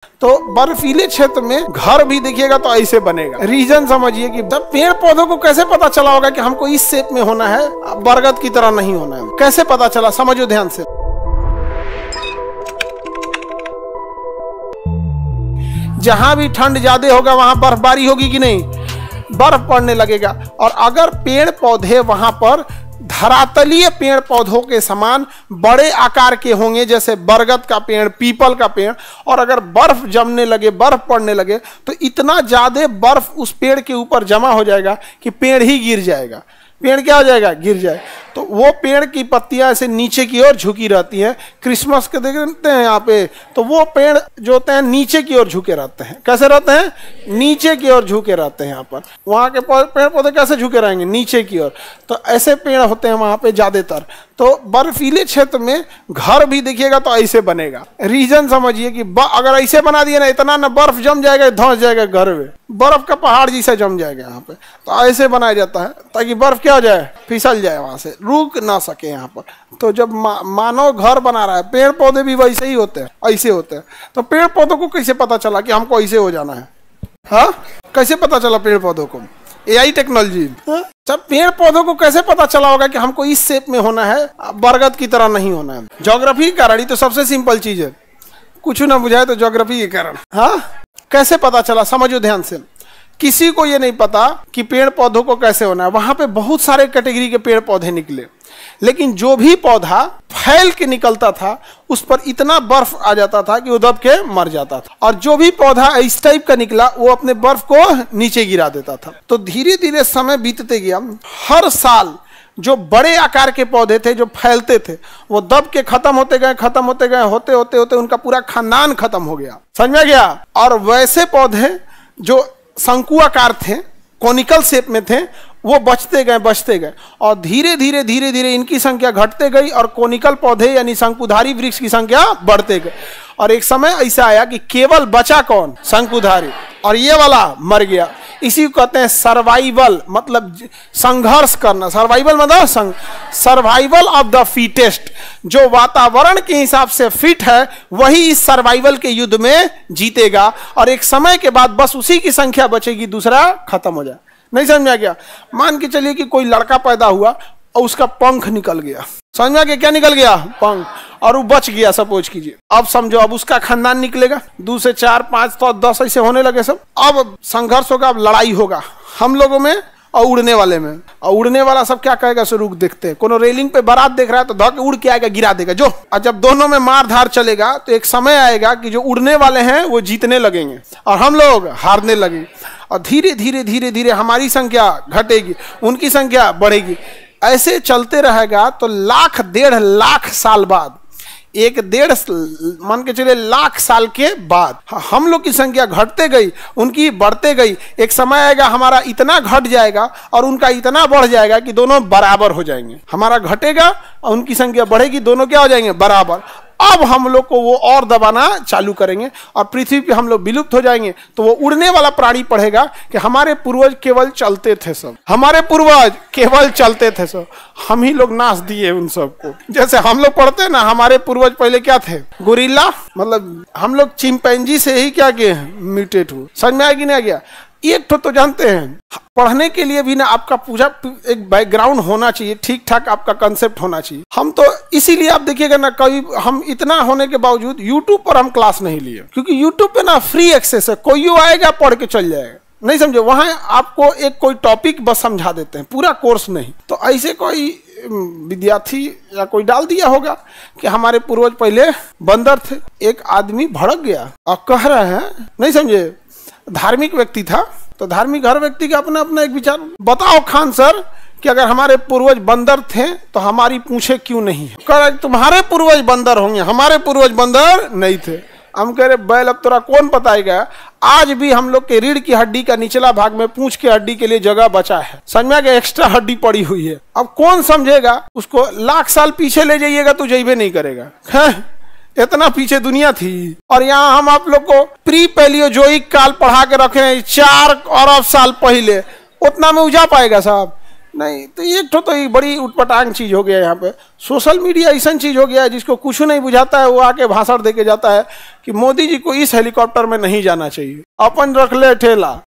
तो बर्फीले क्षेत्र में घर भी देखिएगा तो ऐसे बनेगा। रीजन समझिए कि जब पेड़ पौधों को कैसे पता चला होगा कि हमको इस शेप में होना है, बरगद की तरह नहीं होना है। कैसे पता चला, समझो ध्यान से। जहां भी ठंड ज्यादा होगा वहां बर्फबारी होगी कि नहीं, बर्फ पड़ने लगेगा। और अगर पेड़ पौधे वहां पर धरातलीय पेड़ पौधों के समान बड़े आकार के होंगे, जैसे बरगद का पेड़, पीपल का पेड़, और अगर बर्फ जमने लगे, बर्फ पड़ने लगे, तो इतना ज्यादा बर्फ उस पेड़ के ऊपर जमा हो जाएगा कि पेड़ ही गिर जाएगा। पेड़ क्या हो जाएगा, गिर जाए। तो वो पेड़ की पत्तियां ऐसे नीचे की ओर झुकी रहती हैं। क्रिसमस के देखते हैं यहाँ पे, तो वो पेड़ जो होते हैं नीचे की ओर झुके रहते हैं। कैसे रहते हैं, नीचे की ओर झुके रहते हैं। यहाँ पर वहाँ के पेड़ पौधे कैसे झुके रहेंगे, नीचे की ओर। तो ऐसे पेड़ होते हैं वहाँ पे ज्यादातर। तो बर्फीले क्षेत्र में घर भी देखिएगा तो ऐसे बनेगा। रीजन समझिए कि अगर ऐसे बना दिए ना, इतना ना बर्फ जम जाएगा, धंस जाएगा घर में, बर्फ का पहाड़ जैसा जम जाएगा यहाँ पे। तो ऐसे बनाया जाता है ताकि बर्फ क्या हो जाए, फिसल जाए, वहां से रुक ना सके यहाँ पर। तो जब मानव घर बना रहा है, पेड़ पौधे भी वैसे ही होते हैं, ऐसे होते हैं। तो पेड़ पौधों को कैसे पता चला कि हमको ऐसे हो जाना है? हाँ, कैसे पता चला पेड़ पौधों को? AI technology. जब पेड़ पौधों को कैसे पता चला होगा कि हमको इस शेप में होना है, बरगद की तरह नहीं होना है? ज्योग्राफी के कारण। तो सबसे सिंपल चीज है, कुछ ना बुझाए तो ज्योग्राफी के कारण। हाँ, कैसे पता चला, समझो ध्यान से। किसी को ये नहीं पता कि पेड़ पौधों को कैसे होना है। वहां पे बहुत सारे कैटेगरी के पेड़ पौधे निकले, लेकिन जो भी पौधा फैल के निकलता था उस पर इतना बर्फ आ जाता था कि वो दब के मर जाता था। और जो भी पौधा इस टाइप का निकला वो अपने बर्फ को नीचे गिरा देता था। तो धीरे धीरे समय बीतते गया। हर साल जो बड़े आकार के पौधे थे, जो फैलते थे, वो दब के खत्म होते गए, खत्म होते गए, होते होते होते उनका पूरा खानदान खत्म हो गया। समझ में गया? और वैसे पौधे जो शंकु आकार थे, कॉनिकल शेप में थे, वो बचते गए और धीरे धीरे धीरे धीरे इनकी संख्या घटते गई और कॉनिकल पौधे यानी शंकुधारी वृक्ष की संख्या बढ़ते गए। और एक समय ऐसा आया कि केवल बचा कौन, शंकुधारी, और ये वाला मर गया। इसी को कहते हैं सर्वाइवल, मतलब संघर्ष करना। सर्वाइवल मतलब सर्वाइवल ऑफ द फिटेस्ट। जो वातावरण के हिसाब से फिट है वही इस सर्वाइवल के युद्ध में जीतेगा। और एक समय के बाद बस उसी की संख्या बचेगी, दूसरा खत्म हो जाए। नहीं समझ में आ गया? मान के चलिए कि कोई लड़का पैदा हुआ और उसका पंख निकल गया। समझ में आ गया? क्या निकल गया? पंख। और वो बच गया, सपोज कीजिए। अब समझो, अब उसका खानदान निकलेगा, 2 से 4, 5 तो 10 ऐसे होने लगे सब। अब संघर्ष होगा, अब लड़ाई होगा हम लोगों में और उड़ने वाले में। और उड़ने वाला सब क्या कहेगा, सो रुक देखते हैं। कोनो रेलिंग पे बारात देख रहा है तो धक उड़ के आएगा, गिरा देगा जो। और जब दोनों में मार धार चलेगा तो एक समय आएगा कि जो उड़ने वाले हैं वो जीतने लगेंगे और हम लोग हारने लगेंगे। और धीरे धीरे धीरे धीरे हमारी संख्या घटेगी, उनकी संख्या बढ़ेगी। ऐसे चलते रहेगा तो 1.5 साल बाद, 1.5 मान के चले लाख साल के बाद हम लोग की संख्या घटते गई, उनकी बढ़ते गई। एक समय आएगा हमारा इतना घट जाएगा और उनका इतना बढ़ जाएगा कि दोनों बराबर हो जाएंगे। हमारा घटेगा और उनकी संख्या बढ़ेगी, दोनों क्या हो जाएंगे, बराबर। अब हम लोग को वो और दबाना चालू करेंगे और पृथ्वी पे हम लोग विलुप्त हो जाएंगे। तो वो उड़ने वाला प्राणी पढ़ेगा कि हमारे पूर्वज केवल चलते थे सब, हमारे पूर्वज केवल चलते थे सब, हम ही लोग नाश दिए उन सबको। जैसे हम लोग पढ़ते हैं ना, हमारे पूर्वज पहले क्या थे, गोरिल्ला, मतलब हम लोग चिंपैंजी से ही क्या किए, म्यूटेट हुए। समझ में आया कि नहीं आ गया? एक तो जानते हैं, पढ़ने के लिए भी ना आपका पूरा एक बैकग्राउंड होना चाहिए, ठीक ठाक आपका कंसेप्ट होना चाहिए। हम तो इसीलिए आप देखिएगा ना, कभी हम इतना होने के बावजूद YouTube पर हम क्लास नहीं लिए, क्योंकि YouTube पे ना फ्री एक्सेस है, कोई आएगा पढ़ के चल जाएगा। नहीं समझे? वहां आपको एक कोई टॉपिक बस समझा देते हैं, पूरा कोर्स नहीं। तो ऐसे कोई विद्यार्थी या कोई डाल दिया होगा कि हमारे पूर्वज पहले बंदर थे। एक आदमी भड़क गया और कह रहे हैं, नहीं समझे, धार्मिक व्यक्ति था, तो धार्मिक हर व्यक्ति का अपना अपना एक विचार। बताओ खान सर कि अगर हमारे पूर्वज बंदर थे तो हमारी पूंछे क्यों नहीं है? कह रहे तुम्हारे पूर्वज बंदर होंगे, हमारे पूर्वज बंदर नहीं थे। हम कह रहे बैल, अब तोरा कौन बताएगा? आज भी हम लोग के रीढ़ की हड्डी का निचला भाग में पूंछ के हड्डी के लिए जगह बचा है। समझ में के एक्स्ट्रा हड्डी पड़ी हुई है। अब कौन समझेगा उसको? लाख साल पीछे ले जाइएगा तो जइबे नहीं करेगा। इतना पीछे दुनिया थी। और यहाँ हम आप लोग को प्री पैलियोजोइक काल पढ़ा के रखे हैं 4 अरब साल पहले, उतना में उजा पाएगा साहब? नहीं तो ये तो ये बड़ी उटपटांग चीज हो गया। यहाँ पे सोशल मीडिया ऐसा चीज हो गया है जिसको कुछ नहीं बुझाता है, वो आके भाषण दे के जाता है कि मोदी जी को इस हेलीकॉप्टर में नहीं जाना चाहिए, अपन रख ले ठेला।